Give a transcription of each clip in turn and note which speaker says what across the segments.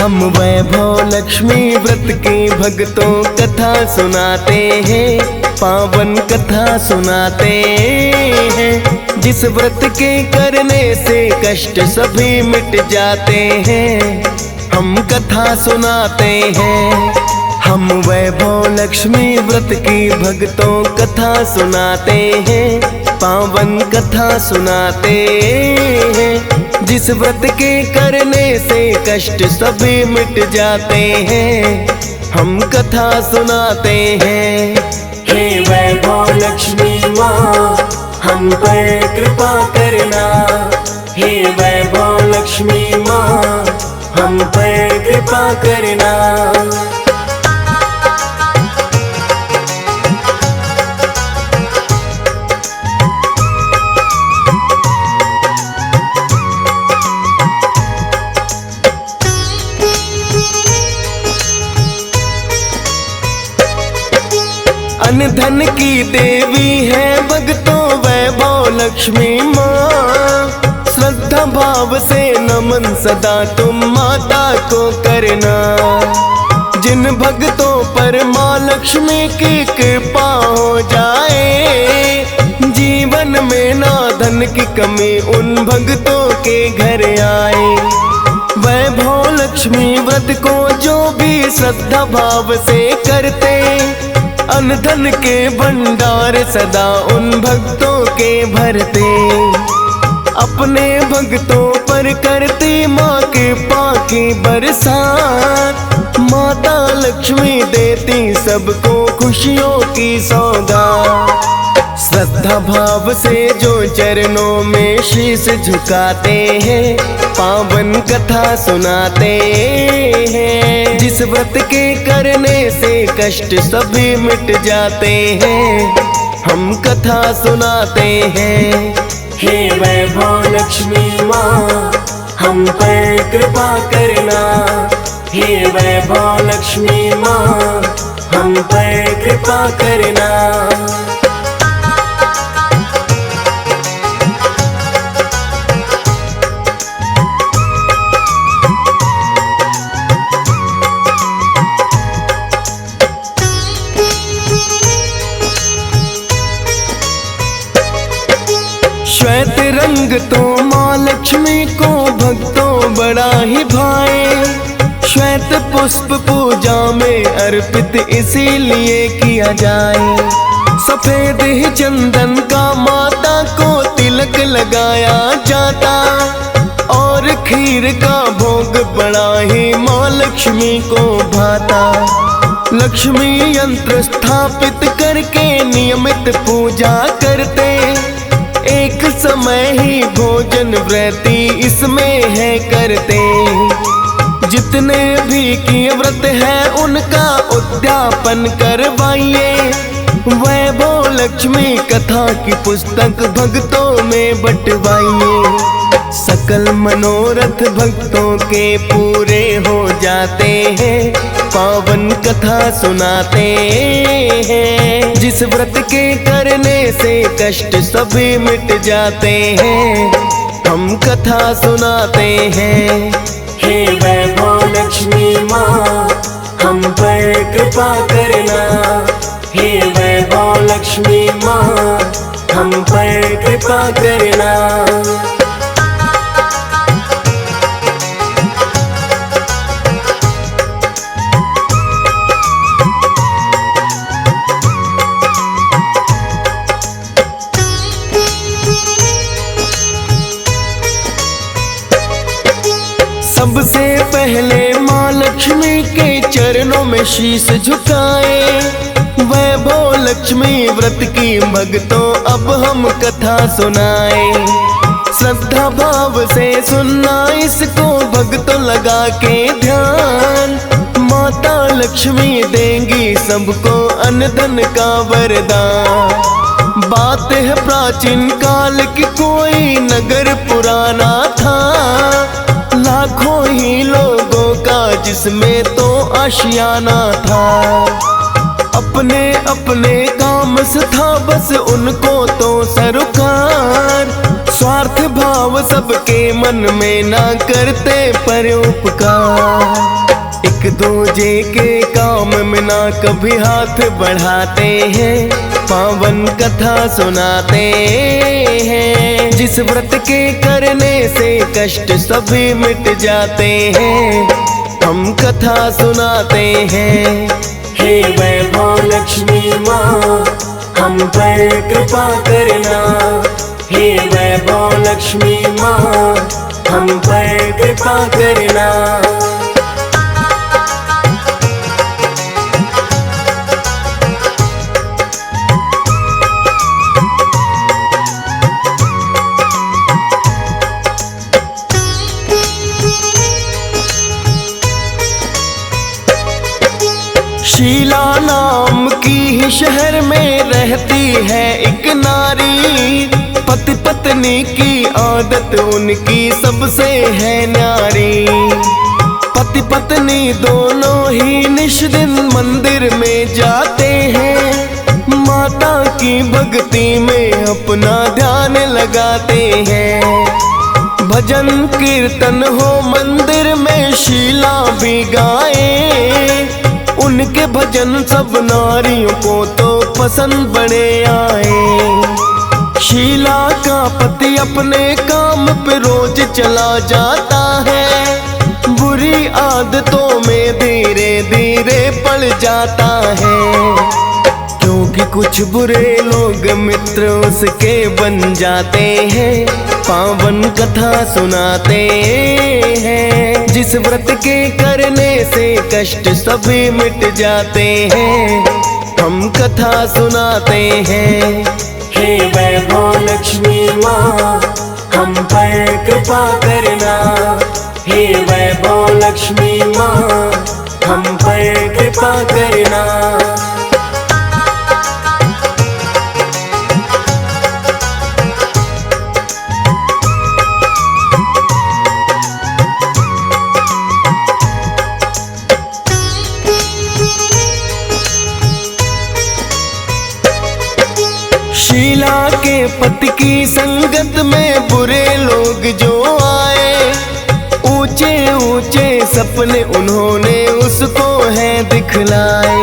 Speaker 1: हम वैभव लक्ष्मी व्रत की भक्तों कथा सुनाते हैं, पावन कथा सुनाते हैं। जिस व्रत के करने से कष्ट सभी मिट जाते हैं, हम कथा सुनाते हैं। हम वैभव लक्ष्मी व्रत की भक्तों कथा सुनाते हैं, पावन कथा सुनाते हैं। जिस व्रत के करने से कष्ट सभी मिट जाते हैं, हम कथा सुनाते हैं। हे वैभव लक्ष्मी माँ, हम पर कृपा करना। हे वैभव लक्ष्मी माँ, हम पर कृपा करना। अन्न धन की देवी है भक्तों वैभव लक्ष्मी माँ। श्रद्धा भाव से नमन सदा तुम माता को करना। जिन भक्तों पर माँ लक्ष्मी की कृपा हो जाए, जीवन में ना धन की कमी उन भक्तों के घर आए। वैभव लक्ष्मी व्रत को जो भी श्रद्धा भाव से करते, अन्न धन के भंडार सदा उन भक्तों के भरते। अपने भक्तों पर करती माँ कृपा की बरसात। माता लक्ष्मी देती सबको खुशियों की सौगात। श्रद्धा भाव से जो चरणों में शीश झुकाते हैं, पावन कथा सुनाते हैं। जिस व्रत के करने से कष्ट सभी मिट जाते हैं, हम कथा सुनाते हैं। हे वैभव लक्ष्मी माँ, हम पर कृपा करना। हे वैभव लक्ष्मी माँ, हम पर कृपा करना। श्वेत रंग तो माँ लक्ष्मी को भक्तों बड़ा ही भाए। श्वेत पुष्प पूजा में अर्पित इसीलिए किया जाए। सफेद ही चंदन का माता को तिलक लगाया जाता, और खीर का भोग बड़ा ही माँ लक्ष्मी को भाता। लक्ष्मी यंत्र स्थापित करके नियमित पूजा करते। एक समय ही भोजन व्रती इसमें है करते। जितने भी की व्रत है उनका उद्यापन करवाइए। वैभव लक्ष्मी कथा की पुस्तक भक्तों में बंटवाइए। सकल मनोरथ भक्तों के पूरे हो जाते हैं, पावन कथा सुनाते हैं। जिस व्रत के करने से कष्ट सभी मिट जाते हैं, हम कथा सुनाते हैं। हे वैभव लक्ष्मी माँ, हम पर कृपा करना। हे वैभव लक्ष्मी माँ, हम पर कृपा करना। सबसे पहले माँ लक्ष्मी के चरणों में शीश झुकाए। वैभव लक्ष्मी व्रत की भक्तों अब हम कथा सुनाए। श्रद्धा भाव से सुनना इसको भक्तों लगा के ध्यान। माता लक्ष्मी देंगी सबको अन्न धन का वरदान। बात है प्राचीन काल की, कोई नगर पुराना था। लाखों ही लोगों का जिसमें तो आशियाना था। अपने अपने काम से था बस उनको तो सरोकार। स्वार्थ भाव सबके मन में ना करते परोपकार। एक दूजे के काम में ना कभी हाथ बढ़ाते हैं, पावन कथा सुनाते हैं। जिस व्रत के करने से कष्ट सभी मिट जाते हैं, हम कथा सुनाते हैं। हे वैभव लक्ष्मी माँ हम पर कृपा करना, हे वैभव लक्ष्मी माँ हम पर कृपा करना। शीला नाम की ही शहर में रहती है एक नारी, पति पत्नी की आदत उनकी सबसे है न्यारी। पति पत्नी दोनों ही निष्दिन मंदिर में जाते हैं, माता की भक्ति में अपना ध्यान लगाते हैं। भजन कीर्तन हो मंदिर में शीला भी गाए, उनके भजन सब नारियों को तो पसंद बड़े आए। शीला का पति अपने काम पे रोज चला जाता है, बुरी आदतों में धीरे धीरे पड़ जाता है। क्योंकि कुछ बुरे लोग मित्र उसके बन जाते हैं, पावन कथा सुनाते हैं। जिस व्रत के करने से कष्ट सभी मिट जाते हैं, हम कथा सुनाते हैं। हे वैभव लक्ष्मी माँ हम पर कृपा करना, हे वैभव लक्ष्मी माँ हम पर कृपा करना। शीला के पति की संगत में बुरे लोग जो आए, ऊंचे ऊंचे सपने उन्होंने उसको है दिखलाए।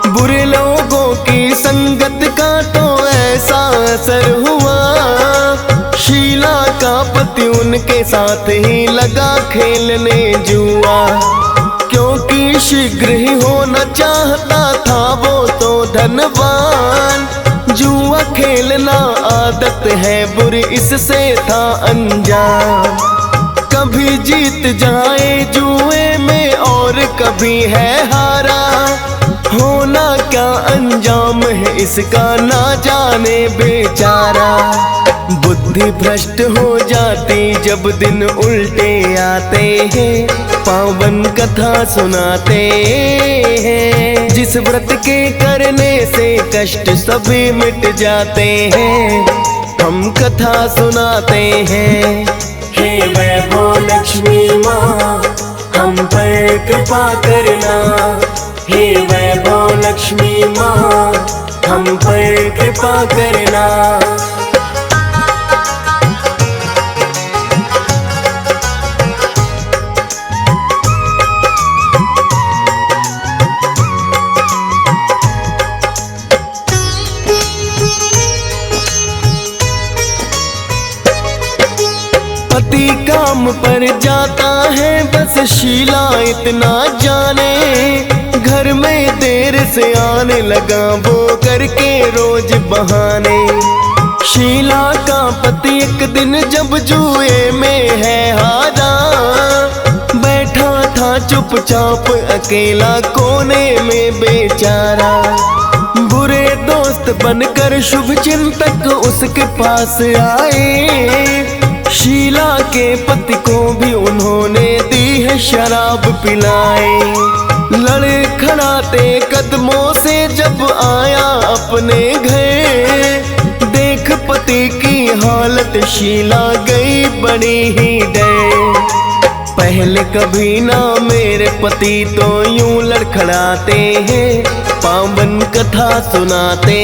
Speaker 1: बुरे लोगों की संगत का तो ऐसा असर हुआ, शीला का पति उनके साथ ही लगा खेलने जुआ। क्योंकि शीघ्र ही होना चाहता था वो तो धनवान, जुआ खेलना आदत है बुरी इससे था अनजान। कभी जीत जाए जुए में और कभी है हारा, होना क्या अंजाम है इसका ना जाने बेचारा। बुद्धि भ्रष्ट हो जाती जब दिन उल्टे आते हैं, पावन कथा सुनाते हैं। जिस व्रत के करने से कष्ट सभी मिट जाते हैं, हम कथा सुनाते हैं। हे वैभव लक्ष्मी माँ हम पर कृपा करना, हे वैभव लक्ष्मी माँ हम पर कृपा करना। पति काम पर जाता है बस शीला इतना जाने, घर में देर से आने लगा वो करके रोज बहाने। शीला का पति एक दिन जब जुए में है हारा, बैठा था चुपचाप अकेला कोने में बेचारा। बुरे दोस्त बनकर शुभ चिंतक उसके पास आए, शीला के पति को भी उन्होंने दी है शराब पिलाए। लड़खड़ाते कदमों से जब आया अपने घर, देख पति की हालत शीला गई बड़ी ही डर। पहले कभी ना मेरे पति तो यूं लड़खड़ाते हैं, पावन कथा सुनाते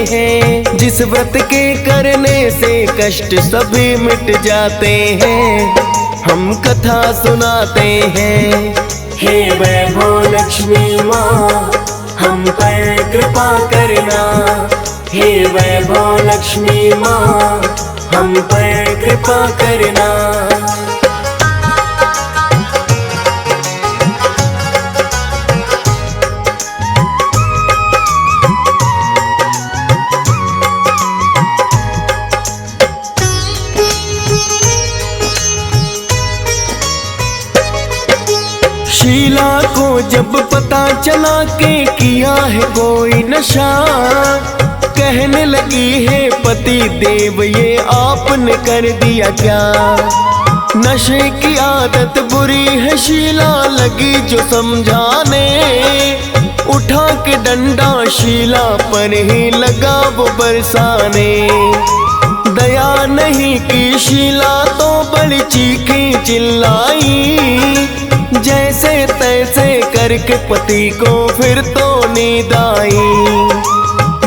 Speaker 1: हैं। जिस व्रत के करने से कष्ट सभी मिट जाते हैं, हम कथा सुनाते हैं।
Speaker 2: हे वैभव लक्ष्मी माँ, हम पर कृपा करना। हे वैभव लक्ष्मी माँ, हम पर कृपा करना।
Speaker 1: शीला को जब पता चला के किया है कोई नशा, कहने लगी है पति देव ये आपने कर दिया क्या। नशे की आदत बुरी है शीला लगी जो समझाने, उठा के डंडा शीला पर ही लगा वो बरसाने। दया नहीं की शीला तो बड़ी चीखी चिल्लाई, जैसे तैसे करके पति को फिर तो नींद आई।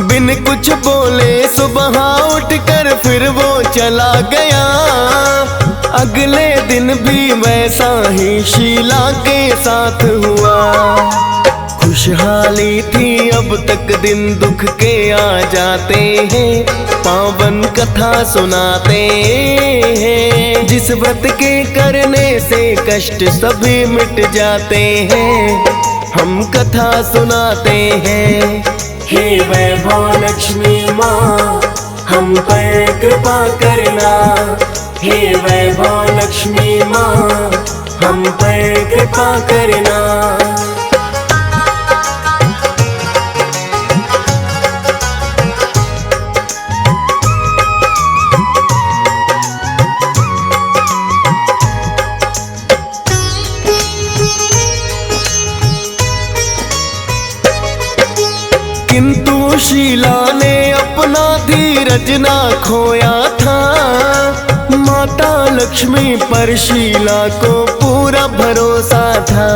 Speaker 1: बिन कुछ बोले सुबह उठकर फिर वो चला गया। अगले दिन भी वैसा ही शीला के साथ हुआ। खुशहाली थी अब तक दिन दुख के आ जाते हैं, पावन कथा सुनाते हैं। जिस व्रत के करने से कष्ट सभी मिट जाते हैं, हम कथा सुनाते हैं।
Speaker 2: हे वैभव लक्ष्मी माँ, हम पर कृपा करना। हे वैभव लक्ष्मी माँ, हम पर कृपा करना।
Speaker 1: किंतु शीला ने अपना धीरज ना खोया था। माता लक्ष्मी पर शीला को पूरा भरोसा था।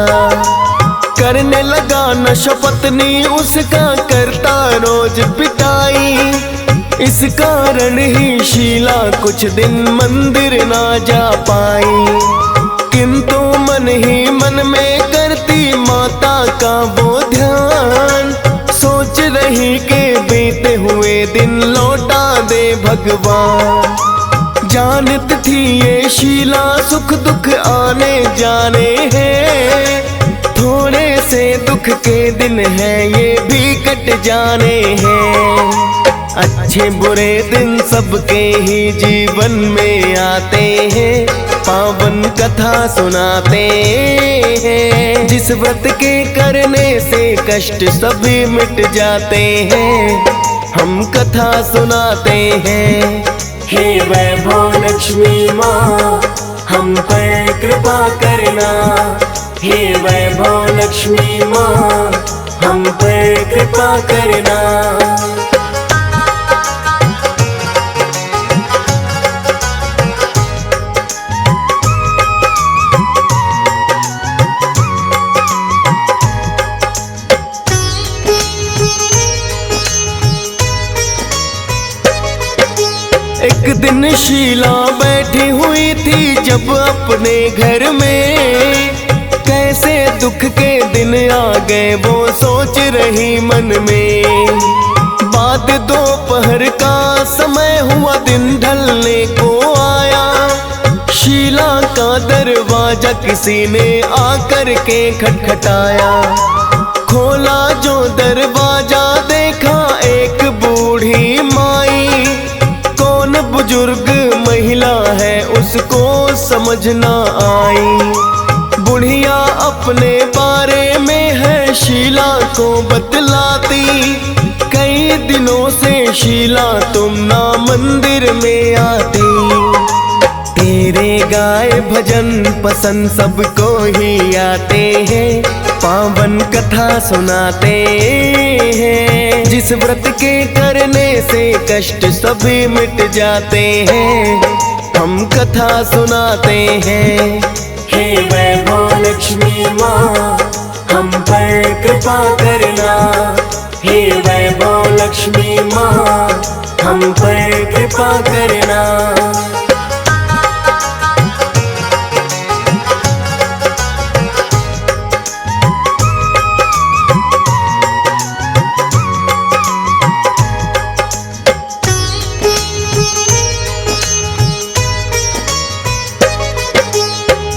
Speaker 1: करने लगा नशा पत्नी उसका करता रोज पिटाई। इस कारण ही शीला कुछ दिन मंदिर ना जा पाई। किंतु मन ही मन में करती माता का वो ध्यान, सोच रही के बीते हुए दिन लौटा दे भगवान। जानत थी ये शीला सुख दुख आने जाने हैं, थोड़े से दुख के दिन हैं ये भी कट जाने हैं। अच्छे बुरे दिन सबके ही जीवन में आते हैं, पावन कथा सुनाते हैं। जिस व्रत के करने से कष्ट सभी मिट जाते हैं, हम कथा सुनाते हैं।
Speaker 2: हे वैभव लक्ष्मी माँ, हम पर कृपा करना। हे वैभव लक्ष्मी माँ, हम पर कृपा करना।
Speaker 1: एक दिन शीला बैठी हुई थी जब अपने घर में, कैसे दुख के दिन आ गए वो सोच रही मन में। बाद दोपहर का समय हुआ दिन ढलने को आया, शीला का दरवाजा किसी ने आकर के खटखटाया। खोला जो दरवाजा देखा एक बूढ़ी माई, कौन बुजुर्ग महिला है उसको समझ ना आई। बुढ़िया अपने बारे में है शीला को बतलाती, कई दिनों से शीला तुम ना मंदिर में आती। तेरे गाए भजन पसंद सबको ही आते हैं, पावन कथा सुनाते हैं। जिस व्रत के करने से कष्ट सभी मिट जाते हैं, हम कथा सुनाते हैं।
Speaker 2: हे वैभव लक्ष्मी माँ, हम पर कृपा करना। हे वैभव लक्ष्मी माँ, हम पर कृपा करना।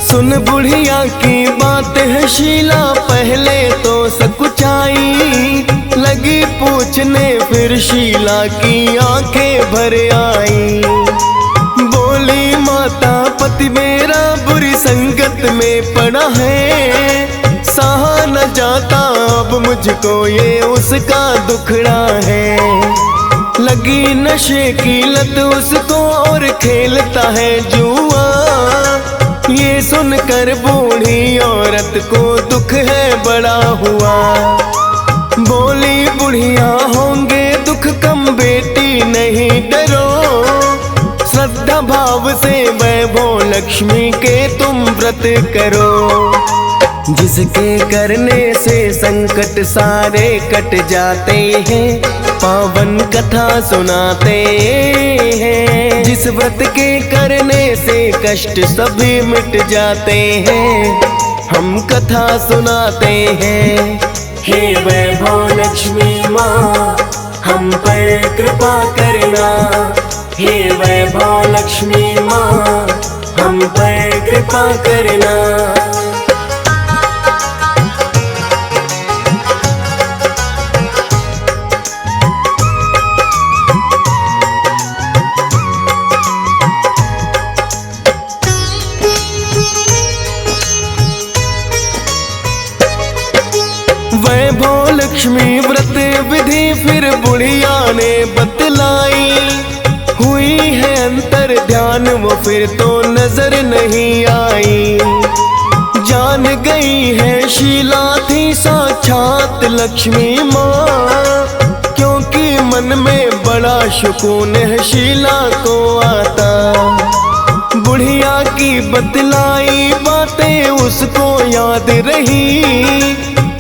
Speaker 1: सुन बुढ़िया की बात है शीला, पहले तो सकुचाई, लगी पूछने फिर शीला की आंखें भर आई। बोली माता पति मेरा बुरी संगत में पड़ा है, सहा न जाता अब मुझको ये उसका दुखड़ा है। लगी नशे की लत उसको और खेलता है जुआ, ये सुनकर बूढ़ी औरत को दुख है बड़ा हुआ। बोली बुढ़िया होंगे दुख कम बेटी नहीं डरो, श्रद्धा भाव से वैभव लक्ष्मी के तुम व्रत करो। जिसके करने से संकट सारे कट जाते हैं, पावन कथा सुनाते हैं। जिस व्रत के करने से कष्ट सभी मिट जाते हैं, हम कथा सुनाते हैं।
Speaker 2: हे वैभव लक्ष्मी माँ, हम पर कृपा करना। हे वैभव लक्ष्मी माँ, हम पर कृपा करना।
Speaker 1: वैभव लक्ष्मी व्रत विधि फिर बुढ़िया ने बतलाई, हुई है अंतर ध्यान वो फिर तो नजर नहीं आई। जान गई है शीला थी साक्षात लक्ष्मी माँ, क्योंकि मन में बड़ा सुकून है शीला को आता। बुढ़िया की बतलाई बातें उसको याद रही,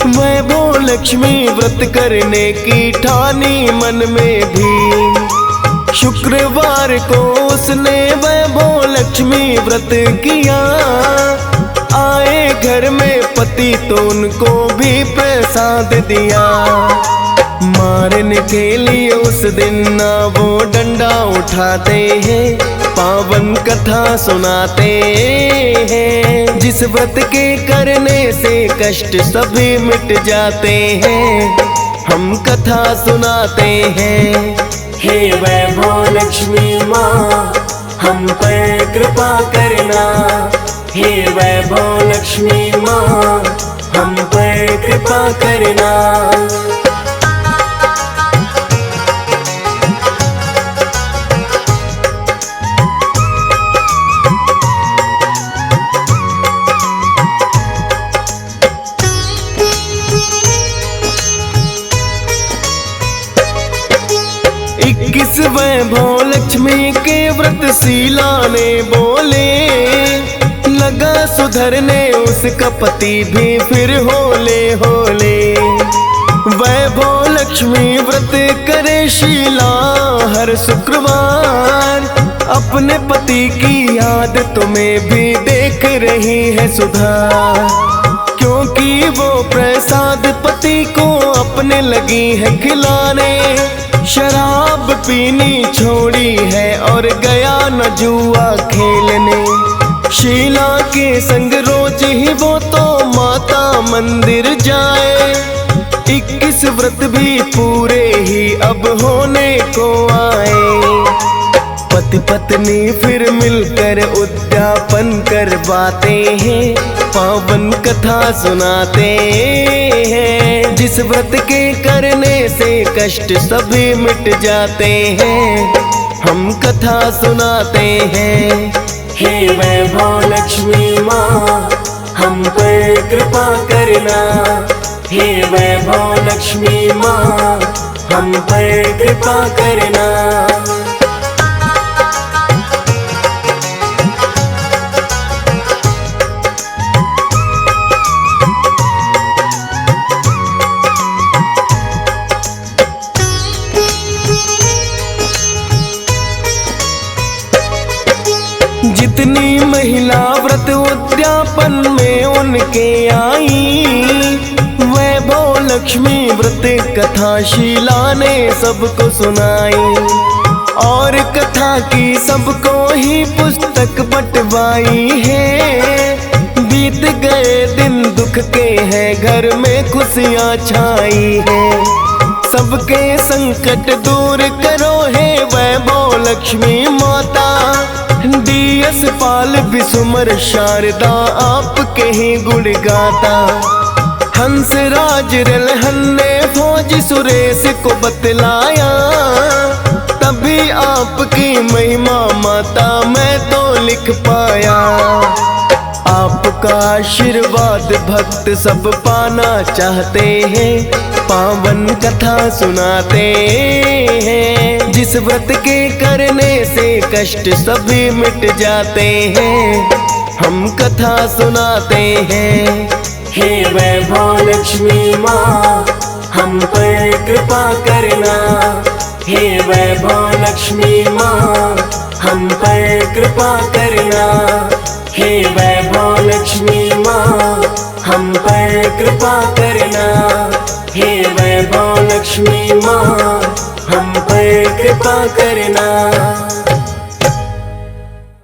Speaker 1: वैभव लक्ष्मी व्रत करने की ठानी मन में भी। शुक्रवार को उसने वैभव लक्ष्मी व्रत किया, आए घर में पति तो उनको भी प्रसाद दिया। मारने के लिए उस दिन ना वो डंडा उठाते हैं, पावन कथा सुनाते हैं। जिस व्रत के करने से कष्ट सभी मिट जाते हैं, हम कथा सुनाते हैं।
Speaker 2: हे वैभव लक्ष्मी माँ, हम पर कृपा करना। हे वैभव लक्ष्मी माँ, हम पर कृपा करना।
Speaker 1: इक्कीस वैभव लक्ष्मी के व्रत शीला ने बोले, लगा सुधरने उसका पति भी फिर होले होले। वैभव लक्ष्मी व्रत करे शीला हर शुक्रवार, अपने पति की याद तुम्हें भी देख रही है सुधार। क्योंकि वो प्रसाद पति को अपने लगी है खिलाने, शराब पीनी छोड़ी है और गया न जुआ खेलने। शीला के संग रोज ही वो तो माता मंदिर जाए, 21 व्रत भी पूरे ही अब होने को आए। पति पत्नी फिर मिलकर उद्यापन करवाते हैं, पावन कथा सुनाते हैं। जिस व्रत के करने से कष्ट सभी मिट जाते हैं, हम कथा सुनाते हैं।
Speaker 2: हे वैभव लक्ष्मी माँ, हम पर कृपा करना। हे वैभव लक्ष्मी माँ, हम पर कृपा करना।
Speaker 1: जितनी महिला व्रत उद्यापन में उनके आई, वैभव लक्ष्मी व्रत कथा शीला ने सबको सुनाई। और कथा की सबको ही पुस्तक बंटवाई है। बीत गए दिन दुख के हैं, घर में खुशियाँ छाई है। सबके संकट दूर करो हे वैभव लक्ष्मी माता। DS पाल विसुमर शारदा आपके ही गुण गाता। हंस राज रलहन ने फौज सुरेश को बतलाया, तभी आपकी महिमा माता मैं तो लिख पाया। आपका आशीर्वाद भक्त सब पाना चाहते हैं, पावन कथा सुनाते हैं। जिस व्रत के करने से कष्ट सभी मिट जाते हैं, हम कथा सुनाते हैं।
Speaker 2: हे वैभव लक्ष्मी माँ हम पर कृपा करना। हे वैभव लक्ष्मी माँ हम पर कृपा करना। हे वैभव लक्ष्मी माँ हम पर कृपा करना। हे वैभव लक्ष्मी माँ हम पर कृपा करना।